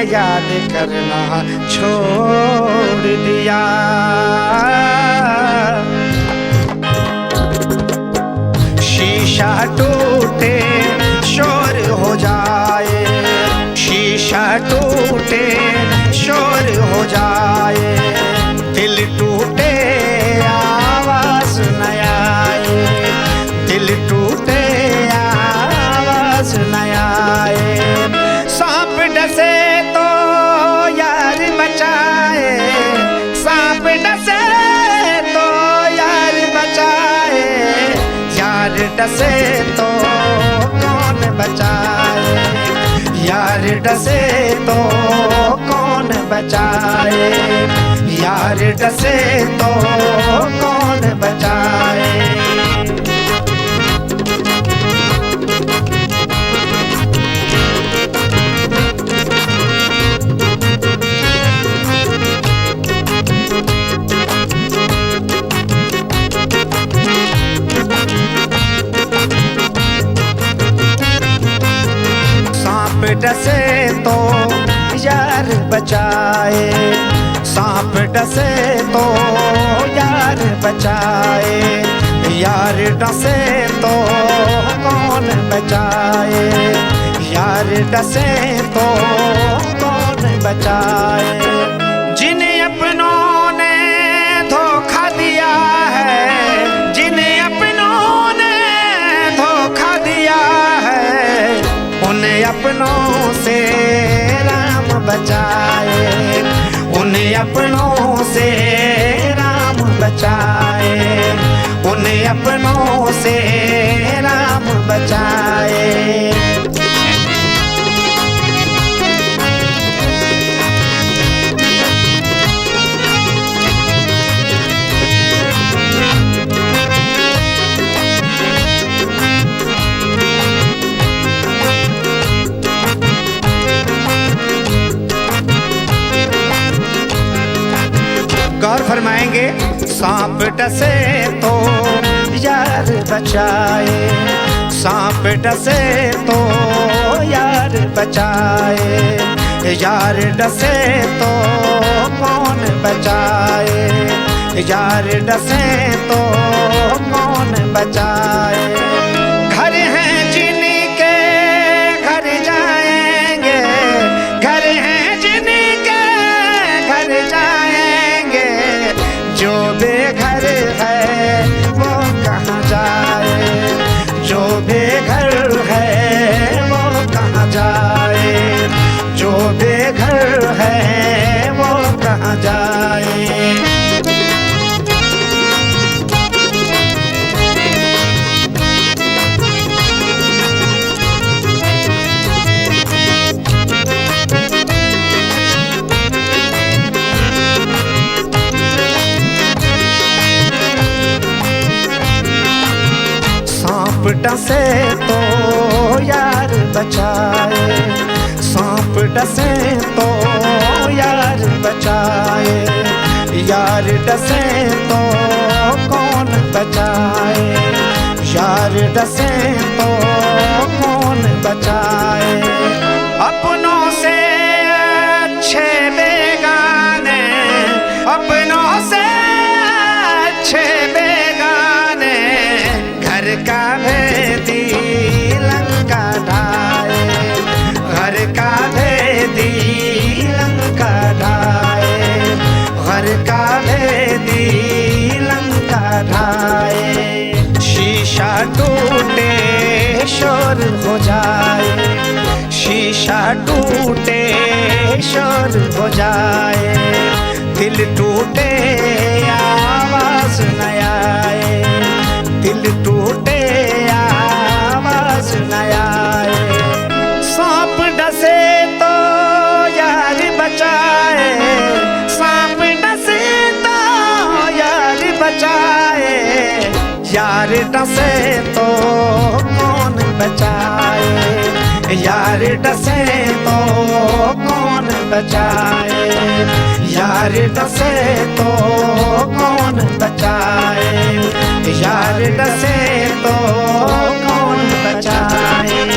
याद करना छोड़ दिया। शीशा टूटे शोर हो जाए, शीशा टूटे शोर हो जाए, दिल टूटे आवाज न आए, दिल टूटे आवाज न आए। सांप डसे तो यार बचाए, सांप डसे तो यार बचाए, यार डसे तो कौन बचाए, यार डसे तो कौन बचाए, यार डसे तो कौन बचाए। सांप डसे तो यार बचाए, सांप डसे तो यार बचाए, यार डसे तो कौन बचाए, यार डसे तो कौन बचाए। जिन्हें अपनों ने धोखा दिया है, जिन्हें अपनों ने धोखा दिया है, उन्हें अपनों से राम बचाए, उन्हें अपनों से राम बचाए, उन्हें अपनों से राम बचाए। गौर फरमाएंगे, सांप डसे तो यार बचाए, सांप डसे तो यार बचाए, यार डसे तो कौन बचाए, यार डसे तो कौन बचाए। घर हैं जिनके घर जाएंगे, घर हैं जिनके घर जाएंगे, जो बेघर है वो कहाँ जाए, जो बेघर है वो कहाँ जाए, जो बेघर है वो कहाँ जाए। सांप डसे तो यार बचाए, सांप डसे तो यार बचाए, यार डसे तो कौन बचाए, यार डसे तो कौन बचाए। अपनों से अच्छे बेगाने, अपनों से अच्छे बेगाने, घर का भेदी लंका ढाए, घर का भेदी लंका ढाए, घर का भेदी लंका ढाए। शीशा टूटे शोर हो जाए, शीशा टूटे शोर हो जाए, दिल टूटे आवाज न आए, दिल टूटे आवाज न आए। सांप डसे तो यार बचाए, सांप डसे तो यार बचाए, यार डसे तो कौन बचाए, यार डसे तो कौन बचाए, यार डसे तो कौन बचाए, यार डसे तो कौन बचाए।